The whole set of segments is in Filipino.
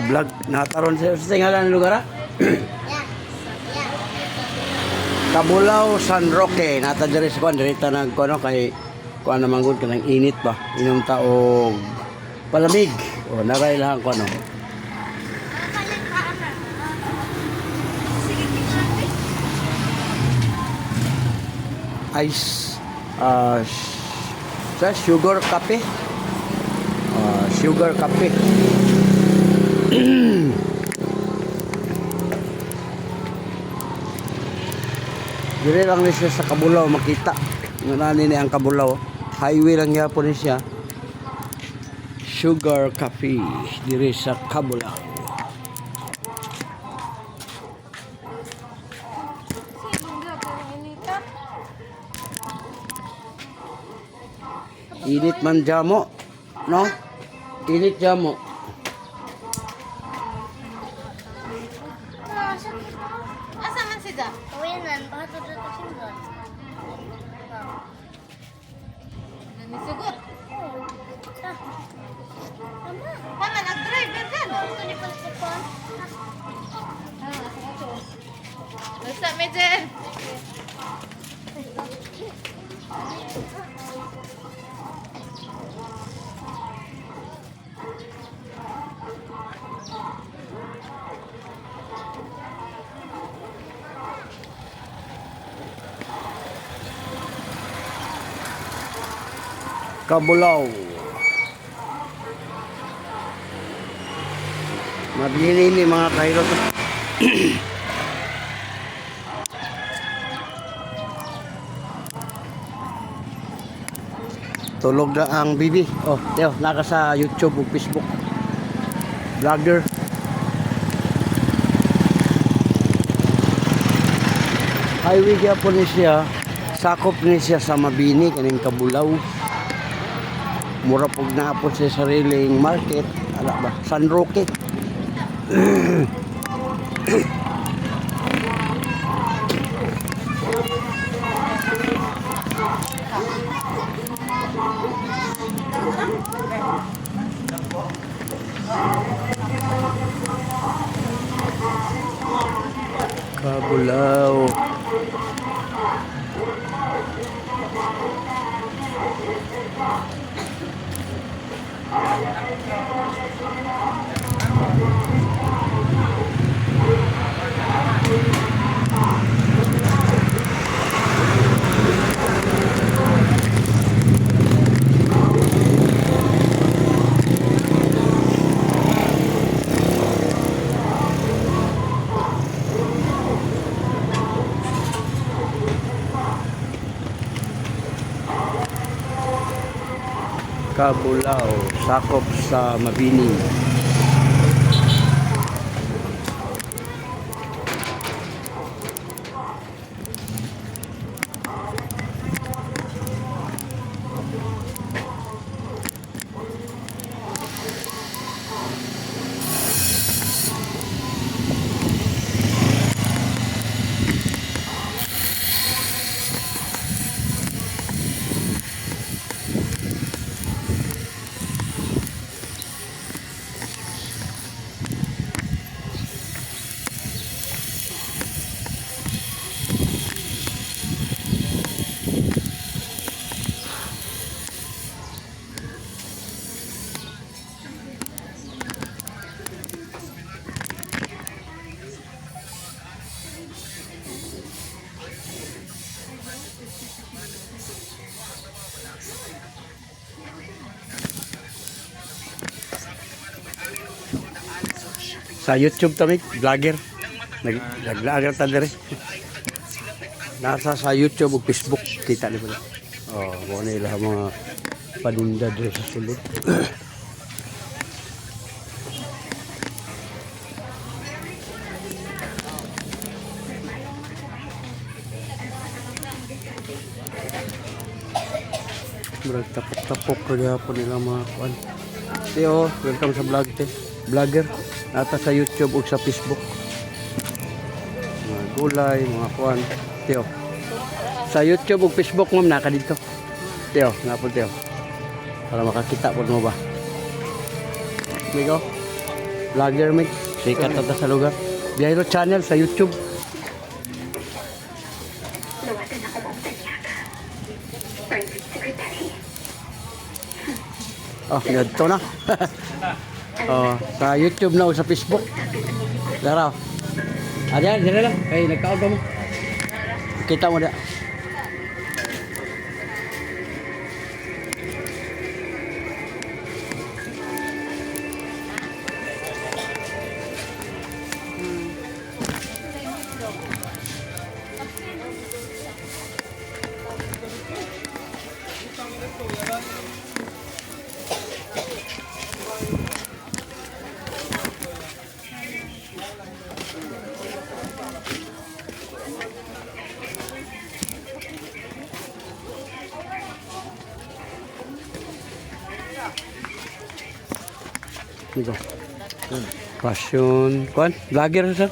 vlog nataron sa ngalan ng lugar. Cabulao, San Roque, nata diri sa kuan diri ta nag kuno kay kuan naman gud kanang init ba inom taog palamig o naray lang kuno. Ice sa sugar kape. Sugar kape. Dire lang ni siya sa Cabulao makita. Nganani ni ang Cabulao. Highway lang yapon ni siya. Sugar Cafe dire sa Cabulao. Init man jamo, no? Init jamo. Asa man sida? Kawinan, baka tudot ko singgot. Nanisugot? Tama. Tama, nag-drive ka na. Ito ni Palsipon. Basta, Mejen. Cabulao. Mabili ni mga kahilot. Tulog na ang bibi. Oh, teo, naka sa YouTube ug Facebook. Vlogger. Highway gyapon ni siya. Sakop ni siya sa Mabini kaning Cabulao. Mura pug naapon sa sariling market, ala ba? San Roque. Cabulao. Cabulao, sakop sa Mabini. Sa YouTube tamig, vlogger. Nag-vlogger ta dire. Nasa sa YouTube ug Facebook kita ni pala. Oh, mo na ila mga paninda dire sa sulod. Murag tapok-tapok kaya po nila mga kuan. Teo, welcome sa vlog te. Vlogger. Nata sa YouTube ug sa Facebook. Mga gulay, mga kuan. Teo. Sa YouTube ug Facebook ma'am naka dito. Teo, napon Teo. Para makakita po mo ba. Migo. Vlogger may. Sikat na ta sa lugar. Biyahero channel sa YouTube. Oh, ganito na. Oh, sa YouTube na o sa Facebook. Dara. Ayan, dira lang. Kay nagkaon ka mo. Kita mo na. Dito. Passion. Kuan, vlogger sir.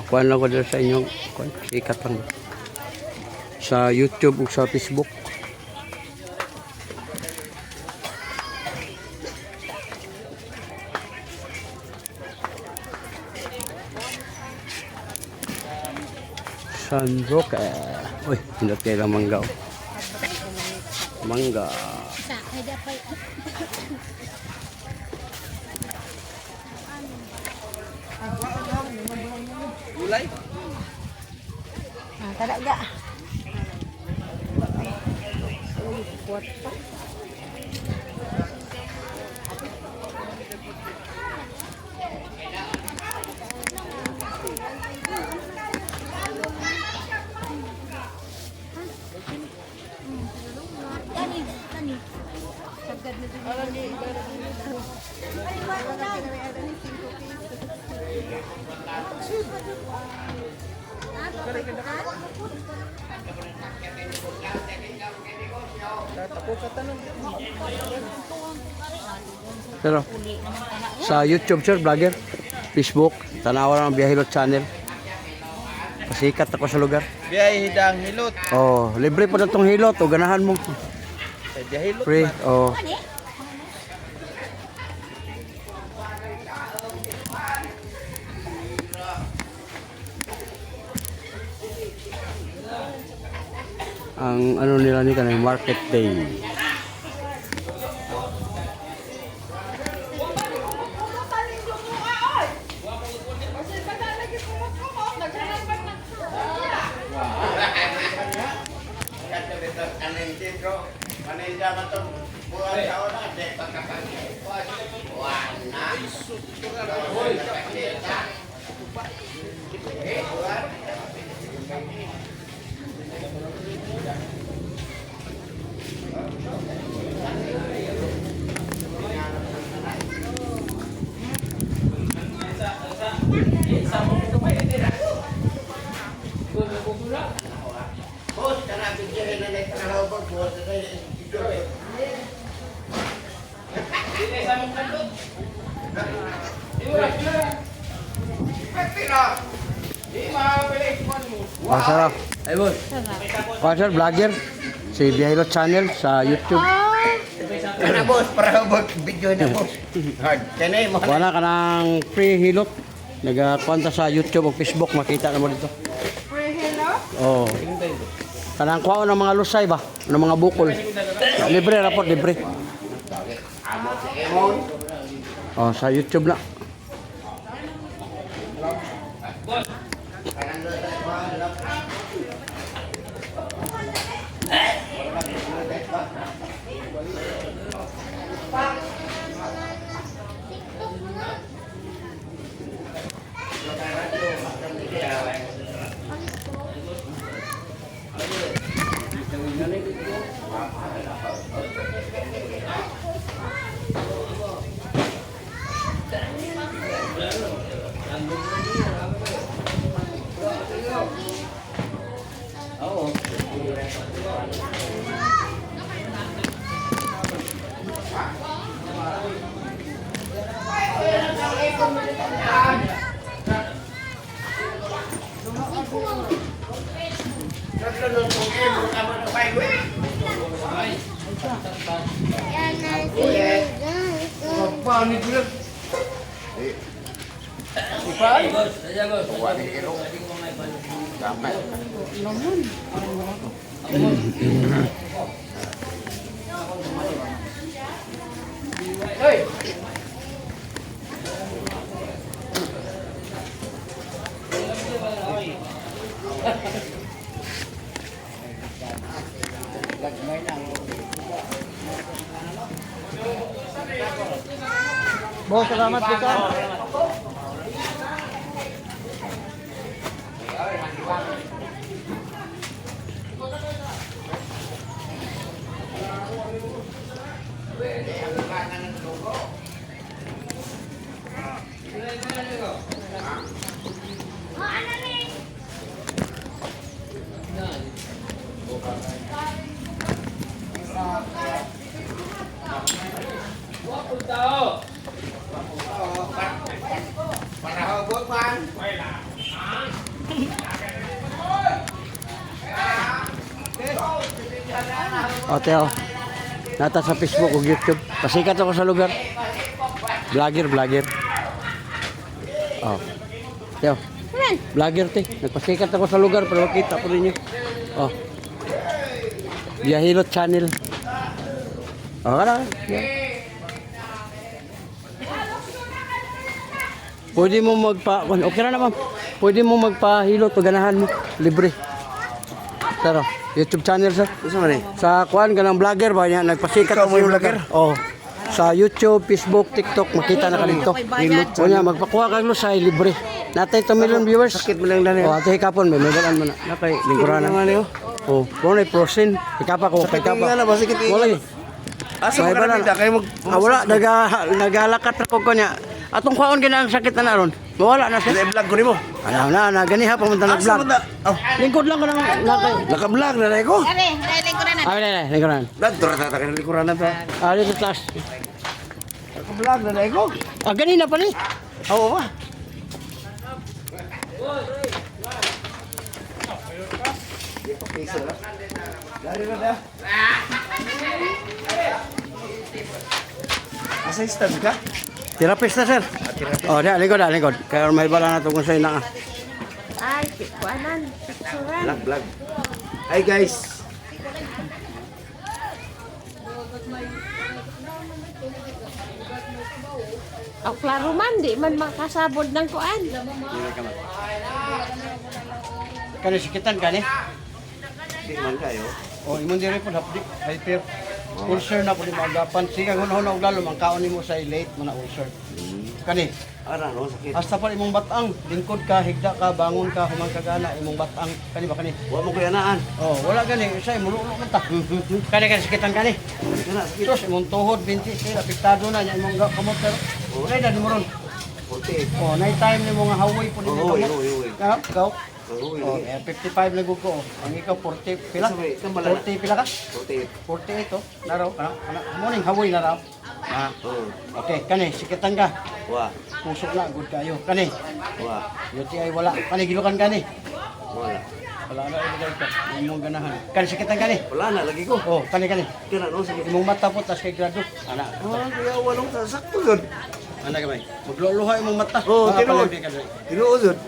Kuan lang ko dito sa inyong kuan. Sikat lang. Sa YouTube ug sa Facebook. Sandroka. Uy, pindot kayo lang mangga. Oh. Mangga. Sa kaya pa. Gulay. Talaga. Pero sa YouTube sir, vlogger, Facebook, tanawa lang ang Biyahilot channel. Pasikat ako sa lugar. Biyahe hidang hilot. Oh, libre po na itong hilot o ganahan mo. Sa hilot. Free. Oh. Ang ano nila ni kanay market day. Masarap. Ay boss. Pasar vlogger si Biyahilot channel sa YouTube. Kana boss para boss video na boss. Hard. Kanay mo. Wala ka ng free hilot. Nagakwanta sa YouTube o Facebook, makita na mo dito. Free hello? Oh. Kanang kuha ng mga lusay ba? Ng mga bukol. Libre, raport, libre. Oh, sa YouTube na. Tuwa ni Iro. Tama. Boss, salamat po ka. Para hubog man. O, Teo. Nata sa Facebook o YouTube. Pasikat ako sa lugar. Vlogger. O. Teo. Vlogger, te. Nagpasikat ako sa lugar para makita po rin nyo. O. Biyahilot channel. O, kana. Pwede mo okay na naman. Pwede mo magpahilot pag ganahan mo. Libre. Pero, YouTube channel sir. Gusto mo ni? Sa kuan ka ng vlogger ba niya nagpasikat Ikaw mo yung vlogger? Oh. Sa YouTube, Facebook, TikTok makita na kanito. O niya magpakuha kag lusay libre. Natay 2 million viewers. Sakit mo lang dali. Oh, atay kapon may medalan mo na. Nakay lingkuranan. Oh, kuno ay prosin. Ikapa ko kay Sakit nga na kapa. ba? Sakit Wala. Asa mo May ka bala na kayo mag... Wala nagalakat ako kanya. Atong kwaon gina ang sakit na naron. Mawala na siya. Vlog ko nimo. Ano na ganiha pa man ta Asa nag-vlog. mo na? Oh, Lingkod lang ko nang nakay. naka-vlog na ko. Are, dahil ko na na. Ay, lingkuran. Dito ra ta kay likuran na ta. Ah, dito taas. Naka-vlog na ko. Ah, ganina pa ni. Oo ba? Dari na da. Asa stand ka? Therapist na, sir. Oh, lingkod. Kaya may bala na ito kung sa'yo na. Ay, kuanan, picturean. Vlog. Hi guys. Ang klaro man, di man makasabod ng kuan. Kani sikitan ka ni? Di man kayo. Oh, imong diri po hapdi. Ay, pero ulcer na po ni magapan. Sige, hunahon og lalo, ang kaon nimo sa late man na ulcer. Kani, Ara no sakit. hasta pa imong batang, lingkod ka, higda ka, bangon ka, humang ka gana, imong batang. Kani ba kani? Wa mo ko yanaan. Oh, wala gani, say mululo man ta. Kani sikitan kani. Kana sakit. Tos imong tuhod, binti, apektado na nya imong kamot pero. Wala na mo ron. Puti. Oh, night time nimo nga haway po nimo Oo, kamot. oo. Ka, ikaw. Oo, Oh, 55 na gud ko. Ang ikaw 40 pila? Sabi, kambala na. 40 pila ka? Puti. 48 to. Naraw kana morning hawoy na raw. Ah, Oo. okay, kani sikitan ka. Wa. Pusok na good kayo. Kani. Wa. UTI wala. Kani gilukan kani. Wala. Wala na ibigay ka. Imong ganahan. Kani sikitan kani. Wala na lagi ko. Oh, kani. Kana no sakit. Imong mata po tas kay grado. Ana. Ah, kaya walong sakto gud. Ana gamay. Magluluha imong mata. Oo, Mga tinuod. palagi ka dali. Tinuod gud.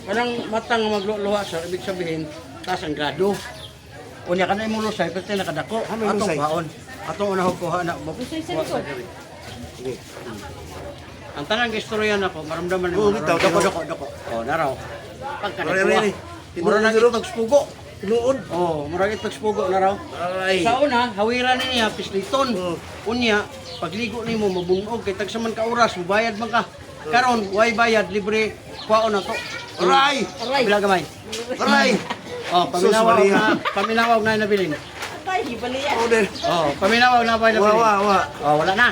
Kanang matang magluluha sir, ibig sabihin taas ang grado. Unya ka na imong lusay, pero nakadako. Ano yung Atong lusay? baon. Atong unahog kuha na. Sige. Ang tanang istorya na ko, maramdaman Oo, mo. bitaw, Dako. Oh, naraw. Rere, Pagkanakuha. rere. Mura na Tinuod, itog spugo. Tinuod. Oh, mura itog spugo naraw. Ay. Sa una, hawiran niya, pisliton. Oo. Unya, pagligo nimo mabungog, kay tagsaman ka oras, mubayad man ka. Karon, way bayad, libre, kwaon na to. Aray! Bila gamay. Aray! Oh, paminawag na nabilin. Order. Oh, paminawag na ba Wa, nabilin? wa, wa. Oh, wala na.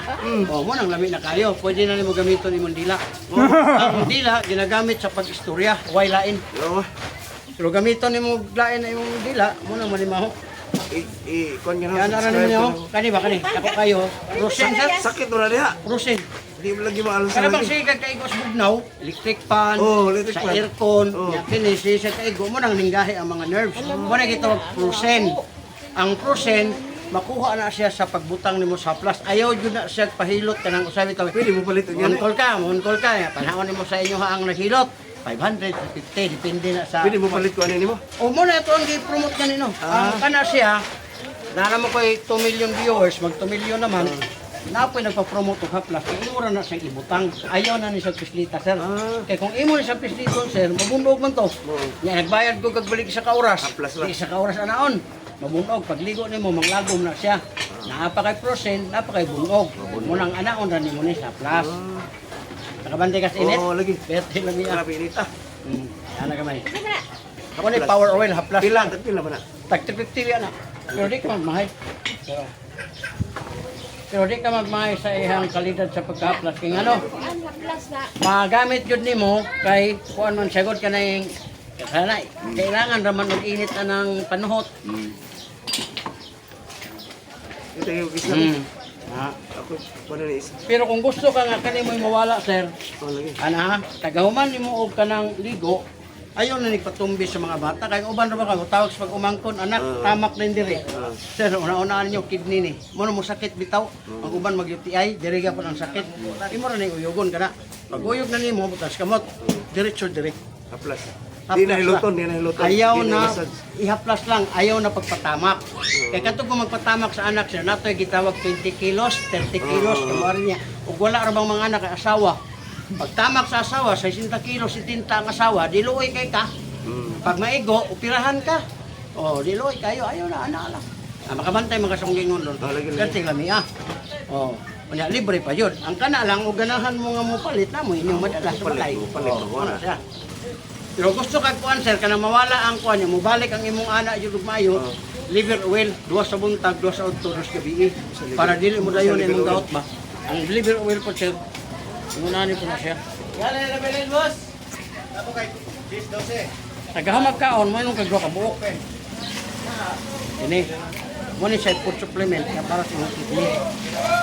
Oh, mo nang lami na kayo. Pwede na nimo gamiton imong dila. Ang dila ginagamit sa pag-istorya, way lain. Yo. Pero gamiton nimo lain na imong dila, mo nang malimaho. Kon nga Yan na ninyo. Kani ba kani? Ako kayo. Rusin sir. Sakit mo na diha. Rusin. Di mo lagi maalam sa Kada bang lagi. siya kay Igos Bugnaw, electric fan, Oh, electric sa fan. aircon, Oh. kini siya kay Igos mo nang linggahi ang mga nerves. Mo na gitawag Prusen. Ang Prusen makuha na siya sa pagbutang nimo sa plus. Ayaw jud na siya pahilot kanang usabi ka. Pwede mo palit yan. Munkol ka. Panahon nimo sa inyo ha ang nahilot. 500, 50, depende na sa... Pwede mo palit ko ano mo? O mo na ito ang i-promote niya nino. Ang kana siya, nana mo ko'y 2 million viewers, mag 2 million naman, napoy nagpa-promote og haplas, kaya imo ra na siyang ibutang. Ayaw na ni siyang pislita, sir. Kaya kung imo ni siyang pislita, sir, mabunog man to. Nga, nagbayad ko kagbalik sa kauras. Haplas lang. Di sa kauras anaon. Mabunog, pagligo nimo manglagom na siya. Napakay prosen, napakay bunog. Munang anaon ra nimo ni sa haplas. Nakabantay ka sa init? Oo, lagi. Bete lang niya. Grabe init ah. Ano kamay? Ako ni power oil, haplas. Pila, pila ba na? Tag 350 yan ah. Pero di ka magmahay. Pero di ka magmahay sa ihang kalidad sa pagka-haplas. Kaya ano, Haplas na. magamit yun nimo kay kuan man sagot ka na yung kasanay. Kailangan raman mag-init na ng panuhot. Ito yung isa. Ha? Ako, paano na isa? Pero kung gusto ka nga kanimo mawala, sir, Oh, lagi. ana, tagahuman nimo og kanang ligo, ayaw na nagpatumbi sa mga bata kay uban ra ba ka tawag sa pag-umangkon anak tamak din diri. Sir, una-unaan niyo kidney ni. Mo mo sakit bitaw, ang uban mag-UTI, diri ka po ng sakit. Imo ra ning uyugon kana. Pag uyog na nimo butas kamot, diretso diri. Haplas. Haplas Di na hiluton, lang. di na hiluton. Ayaw Di na massage. ihaplas lang, ayaw na pagpatamak. Kaya kato kung magpatamak sa anak sir, natoy gitawag 20 kilos, 30 kilos, kumari niya. Ug wala ra bang mga anak kay asawa. Pagtamak sa asawa, 60 kilos, 70 ang asawa, diluoy kay ka. Pag maigo, upirahan ka. Oh, diluoy kayo, ayaw na, anak lang. Makabantay mga sunggingon doon. Lagi lang. Ganti lami ah. Oh, kanya libre pa yun. Ang kana lang, o ganahan mo nga mo palit na mo, inyong madala sa balay. Palit, Oh, ano siya. Pero gusto kag kuan sir kana mawala ang kuan niya, mobalik ang imong ana jud mayo. Liver oil, 2 sa buntag, 2 sa udto, 2 sa gabi. Para dili mo dayon imong daot ba. Ang liver oil po sir. Unani po na siya. Yan na bilhin, boss. Ako kay 12. Tagahamag kaon mo inong kagwa ka buok. Ini mo ni siya food supplement na para sa imong kidney.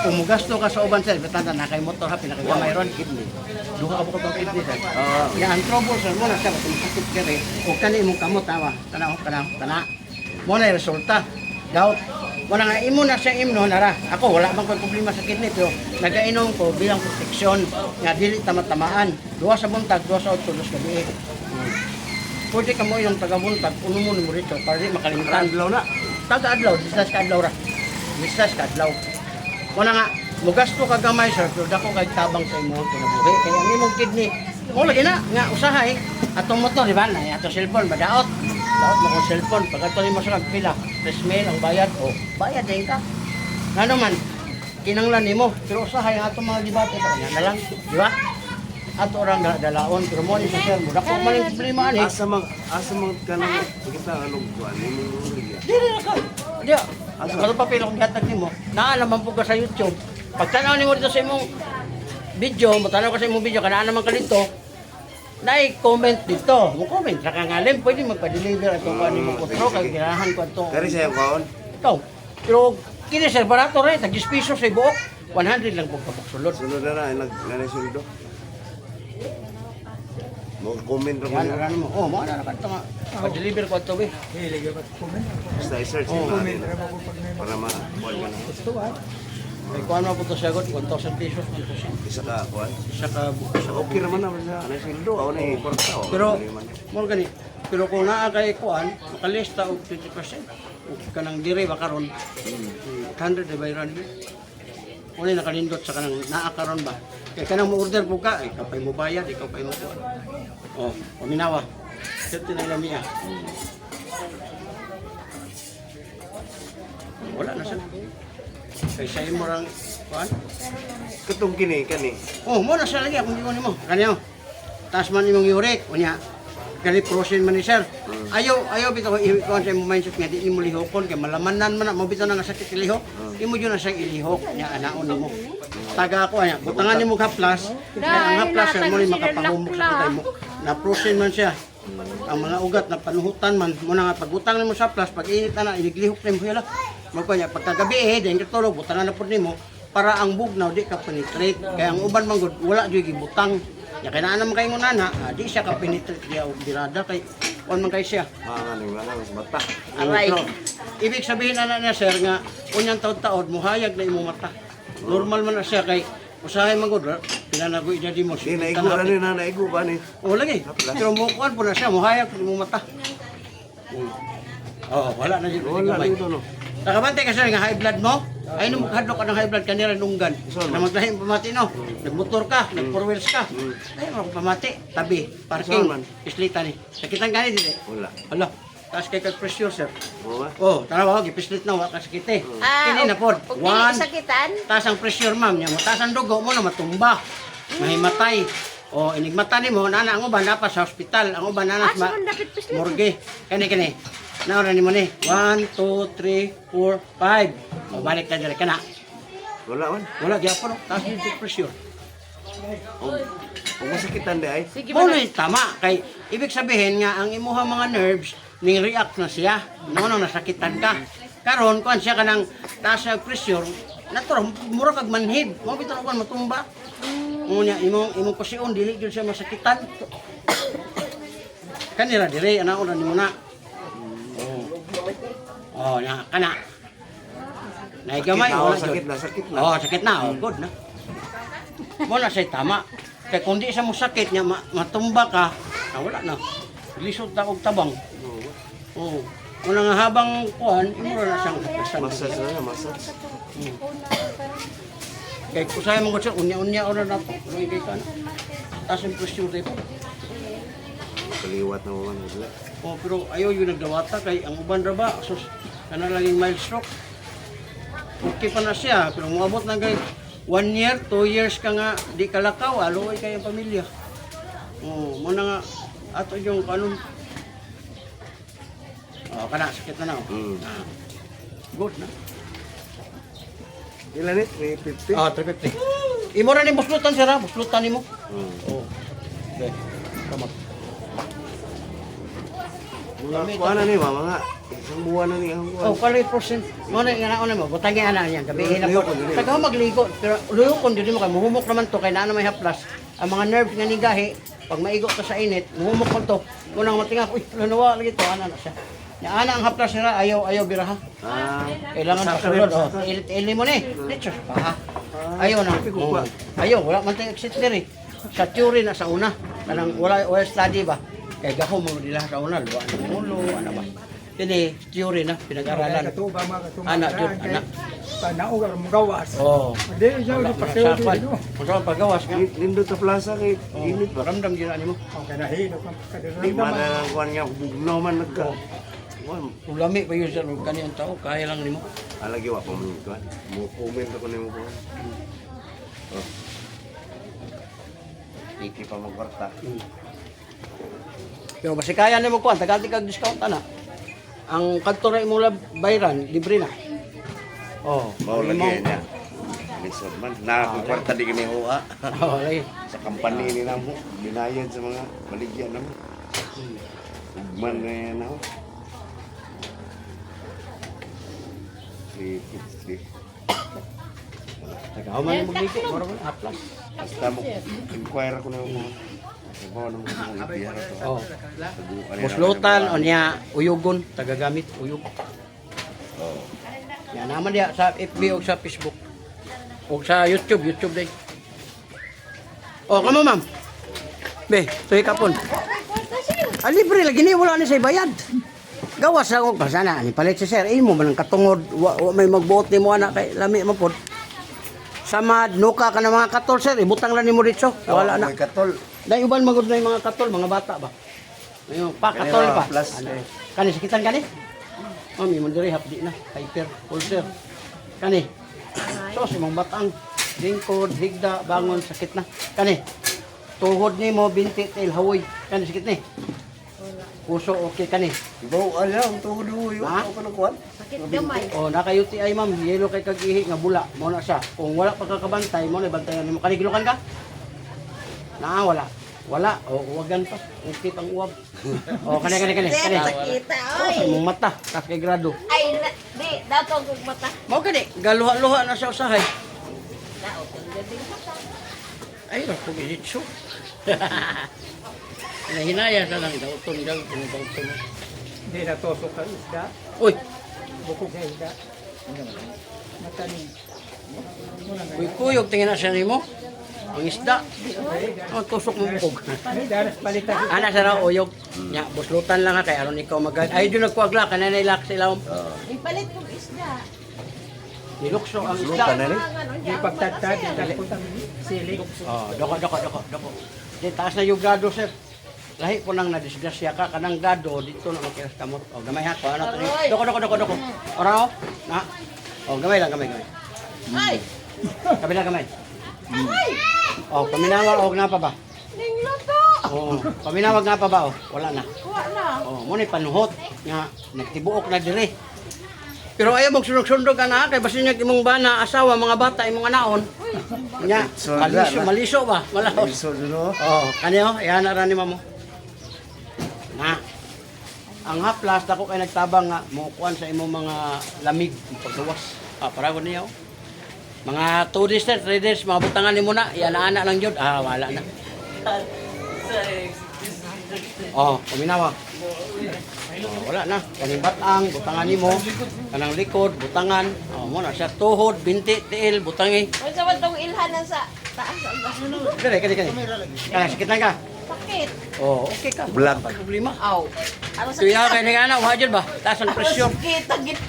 Kung mugasto ka sa uban sir, betanda na kay motor ha pinakagamay ron kidney. Duha ka buko tong kidney sir. Yan trouble sir mo na siya kung sakit ka rin. O kani imong kamot tawa. Kana. Mo na yung resulta. Gout. Mo na nga imo na siya imno nara. Ako wala bang problema sa kidney pero nagainom ko bilang proteksyon nga dili tamatamaan. 2 sa buntag, 2 sa udto, 2 sa gabi. Pwede ka mo yung taga-buntag, uno mo rito para di makalimutan. Adlaw na. Taga-adlaw, distas ka adlaw ra. Distas ka adlaw. Muna nga, mugasto ka gamay sir, pero dako kay tabang sa imong kinabuhi. Kaya ang imong kidney, mo lagi na, nga usahay. Atong motor, di ba? Na atong cellphone, madaot. Daot mo kong cellphone. Pag ito mo sa pila, 3 mail ang bayad. O, bayad din ka. Ano man, kinanglan nimo. Pero usahay ang atong mga debate. Kanya na lang, di ba? Ato orang dalaon, pero mo ni sa sir mo. Dako man yung problema ani. Asa mang kanang kita anong kuan imong liya. Dili na ka. Diya. Ano pa pila kung gatag nimo? Naalaman po ka sa YouTube. Pag tanaw nimo dito sa imong video, matanaw ka sa imong video, kanaan naman ka dito, na-comment dito. Mo comment ra ka ngalim, pwede magpa-deliver ato ka nimo kutro kay girahan ko ato. Kari sa kaon. Ito. Pero kini sir barato rin, tag 10 piso sa buok. 100 lang po kapagsulod. Sunod na nanasuldo. Mo comment ra Yan, mo. ano mo. Oh, mo na ka ito nga. Pa-deliver ko ito eh. Basta i-search mo natin. Para ma-kuan ka na. Ito ah. May kuha mo po ito sagot, 1,000 pesos. Isa ka kuan. Isa ka Okay naman na sa nanasuldo. Ako na i-korta. Pero, mo gani. Pero kung naa kay kuan, makalista og 20%. Ug kanang dire ba karon 100 di bayran ni. Uli nakalindot sa kanang naa karon ba. Kaya kanang mo order po ka, ikaw pa'y mo bayad, ikaw pa'y mo kuan. Oh, paminawa. Certo na ilang niya. Wala na siya. Kaya sa'yo mo rang kuan. Katong kini kani. Oh, mo na siya lagi akong iwan mo. Kanyo. Taas man imong uric, unya. Kani prosin man ni sir. Ayaw bitaw ikuan sa imong mindset nga di imo lihokon kay malamanan man mo bitaw na nga sakit ilihok. Imo jud na siya ilihok nya anaon nimo. Taga ako anya, butangan nimo haplas. Ang haplas sir mo ni makapahumok sa kitay mo. Na prosin man siya. Ang mga ugat na panuhutan man mo na nga pagutang nimo sa haplas pag init na iniglihok nimo yala. Magkunya pagkagabi den katulog butangan na pud nimo para ang bugnaw di ka penetrate. Kaya ang uban man gud wala jud gibutang. Ya kaya naman kayo nana, di siya ka penetrate kaya birada kay kuan man kay siya. Mga ning lang sa mata. Aray. So, ibig sabihin na niya sir nga unyang taon-taon muhayag na imong mata. Normal man na siya kay usahay magud pinanagoy na di mo. Di naigo na ni na naigo ba ni? O lagi. Pero mo kuan po na siya muhayag na imong mata. Oh, wala na dito. Wala dito no. Nakabantay ka sir nga high blood mo. Ay no maghadlok ka ng high blood kanira nunggan. Na maglahi pamati no. Nagmotor ka, nag-four wheels ka. Ay mo pamati, tabi, parking, islita ni. Sakitan gani dili. Wala. Hala. Taas kay kag pressure sir. Oo ba? Oh, tanawa gipislit na wa ka sakit eh. Kini na pod. Ug dili One, sakitan. taas ang pressure ma'am nya mo. Taas ang dugo mo na matumba. Mahimatay. O inigmata nimo na ang uban dapat sa ospital. Ang uban na Sa man dapat pislit. morgue. Kani. Naura ni mo ni. 1, 2, 3, 4, 5. O balik na diri kana. Wala man. Wala gyapon taas yung pressure. Kung masakitan di ay. Sige Mo man. na tama kay ibig sabihin nga ang imuha mga nerves ning react na siya. No nasakitan ka. Karon kuan siya kanang taas sa pressure natural mura kag manhid. Mo bitaw kuan matumba. Unya imong kusion dili gyud siya masakitan. Kanira dire ana ora nimo na. Oh, na kana. Naigamay Sakit na, sakit na. Oh, sakit na. Oh, good na. Mo na say tama. Kay kung di sa mo sakit nya matumba ka, wala na. Lisod ta og tabang. Oh. Una nga habang kuan, imo na siyang kapasan. Massage na, massage. Kay kusay mo gud unya-unya ora na to. Luy kay kana. Tas yung pressure tayo. Kaliwat na man wala. Oh, pero ayaw yung nagdawata kay ang uban ra ba sus kana laging mild stroke. Okay pa na siya, pero moabot na kay 1 year, 2 years ka nga di kalakaw, aluoy kay ang pamilya. Oh, mo na nga ato yung kanon. Oh, kana sakit na na. Good na. Ilan ni? 350? Ah, 350. Imo ra ni buslutan sira, buslutan nimo. Oh. Okay. Tama. Kuha na ni mga isang buwan na ni ang buwan. Oh, kali percent. Mo na nga na mo, butangi ana niya gabi na po. Tagaw magligo, pero luyo kon dili mo kay muhumok naman to kay naa na may haplas. Ang mga nerves nga ni gahi, pag maigo ka sa init, muhumok kon to. Unang matingak, uy, lunawa lagi to ana na siya. Nya ana ang haplas nila ayaw biraha. Kailangan sa sulod. Oh, ili mo ni. Dito pa. Ayaw na. Ayaw, wala man tayong exit diri. Sa theory na sa una, kanang wala study ba. Kay gaho mo nila sa una, luwa ng ulo, ano ba. Kini theory na pinag-aralan. Anak jud anak. Panao ka mo gawas. Oh. Hindi siya paseo dito. Kung pagawas ka, Nindot sa plaza kay init ba? ramdam gyud ani mo. Ang kanahino kang Di kadiramdaman. man na kuan nga bugnaw man nagka. Kuan, Kung lami pa yun sa kaniyang tao, kaya lang nimo. alagi wa pa mo kuan. Mo comment ako nimo kuan. Oh. Iki pa mo kwarta. Pero basi kaya nimo kuan, taganti kag discount ana. Ang kadto ra imong bayran, libre na. Oh, Mao lagi niya. Lisod man na ako kwarta di kami huwa. Oh, lagi. Sa company ni namo binayad sa mga baligyan namo. Ugman na yan ako. 350. Tagaw man mo ligo, mura man aplas. Basta mo inquire ako na mo. Sabaw na mo kung ipiyara to. Oh. Taguan nila Buslutan ako o niya uyugon, tagagamit uyog. Oh. Yan naman diya sa FB o sa Facebook. O sa YouTube din. Oh, kamo ma'am. Be, tuwi kapon. Ah, libre lagi ni wala ni say bayad. Gawas ako pasana ni palit si sir. Imo man ang katungod wa may magbuot nimo ana kay lami man pod. Samad nuka ka ng mga katol sir, ibutang lang nimo dito. Wala na. May katol. Dahil uban magod na yung mga katol, mga bata ba? Ngayon, pa, katol Kani, pa. plus, Ano? Kani, sakitan kani? Mami, mandiri, hapdi na. Hyper, ulcer. Kani. So, si mga batang, lingkod, higda, bangon, sakit na. Kani. Tuhod ni mo, binti, tail, hawoy. Kani, sakit ni. Puso, okay, kani. Ibaw ala ang tuhod uyo. Ha? Ako na kuan. Sakit gamay. O, naka-UTI, ma'am. Yelo kay kagihi, nga bula. Mo na siya. Kung wala pa kakabantay, mo na bantayan mo. Kani, gilukan ka? Wala. Wala. O, uwagan pa. Okay pang uwab. O, kani. Kita, oy. Sa mong mata, tas kay grado. Ay, di, dato kong mata. Mao gani, galuha-luha na sa usahay. Dato kong gabi mata. Ay, ra ko gitso. Hinaya sa lang dauton daw, dauton. Hindi natusok ka isda. Uy, Bukog sa isda. Matanin. uy kuyog tingin na siya nimo. Ang isda. Oh, tusok mo bukog. Ay, daras palitan. Ana sa raw uyog. Nya, buslutan lang ha kay aron ikaw mag ay do nagkuagla kanay lak sila. Ipalit kong isda. Nilukso ang Luka isda. na rin. Di pagtagtag, dalpon ang sili. Oh, doko. Di taas na yung gado sir. Lahi po nang nadisgrasya ka kanang gado dito na makiras kamot. Oh, gamay ha ko ano tani. Doko. Ora oh. Na. Oh, gamay lang gamay. Ay! Kabila gamay. Oh, paminawag og na pa ba? Ningluto! Oh, paminawag nga pa ba oh? Wala na. Kuha na. Oh, mo ni panuhot nga nagtibuok na dire. Pero ayaw mong sunog-sundog ka na kay basin niya imong bana, asawa, mga bata, imong anaon. Nya, maliso ba? Malaos. So, duno. Oh, kaniyo, iyan na rin ni mamo. Na. Ang haplas dako kay nagtabang nga mukuan sa imong mga lamig pagluwas. Para ko niyo. Mga 2 days, 3 days, mga butangan nimo na, iyan na ana lang jud. Wala na. Oh, paminawa. Oh, wala na. Kaning batang, butangan nimo. Kanang likod, butangan. Oh, mo na siya tuhod, binti, tiil, butangi. Kung sa tong ilhanan sa taas. Kani. Kaya sakit lang ka. Sakit. Oh, okay ka. Vlog. Wala problema. Aw. Ano Tuya kay ning ana, wajud ba? Taas ang presyon. Sakit. Tagit.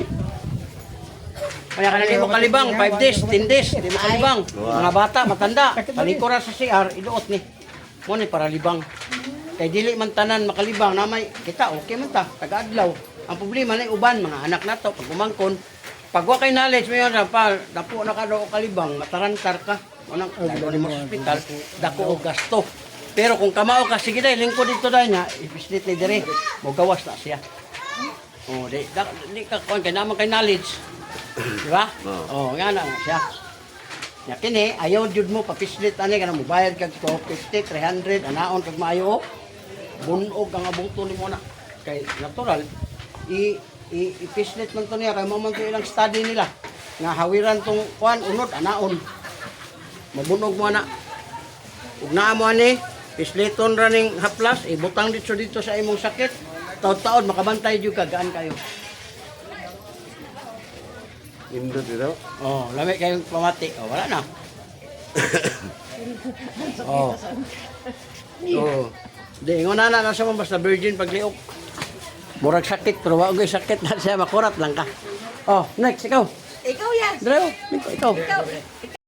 Kaya ka na mo kalibang, 5 days, 10 days, di mo kalibang. Mga bata, matanda, palikuran sa CR, iduot ni. Mo ni para libang. Kay dili man tanan makalibang namay kita okay man ta taga-adlaw. Ang problema na uban mga anak nato pag umangkon pag wa kay knowledge mayon ra pa dapo na ka daw kalibang matarantar ka unang dalo ni mo sa ospital dako og gasto. Pero kung kamao ka sige dai lingkod dito dai nya ipislit ni dire mo gawas na siya. Oh, di ka kon kay naman kay knowledge. Di ba? Oh, nga na siya. Ya kini ayaw jud mo papislit ani kana mo bayad kag 250 300 anaon kag maayo. Bunog ang abungto ni mo na kay natural ipislit man to niya kay mo man to ilang study nila nga hawiran tong kuan unod anaon mabunog mo na ug naa mo ani pisliton ra ning haplas ibutang dito sa imong sakit taud-taud makabantay jud ka gaan kayo. Indot dito. Oh, lami kayong pamati. Oh, wala na. Oh. Oh. Di, nguna na sa mga basta virgin pagliok. Murag sakit, pero wag sakit na siya, makurat lang ka. Oh, next, ikaw. Ikaw yan. Dalaw, ikaw. Ikaw.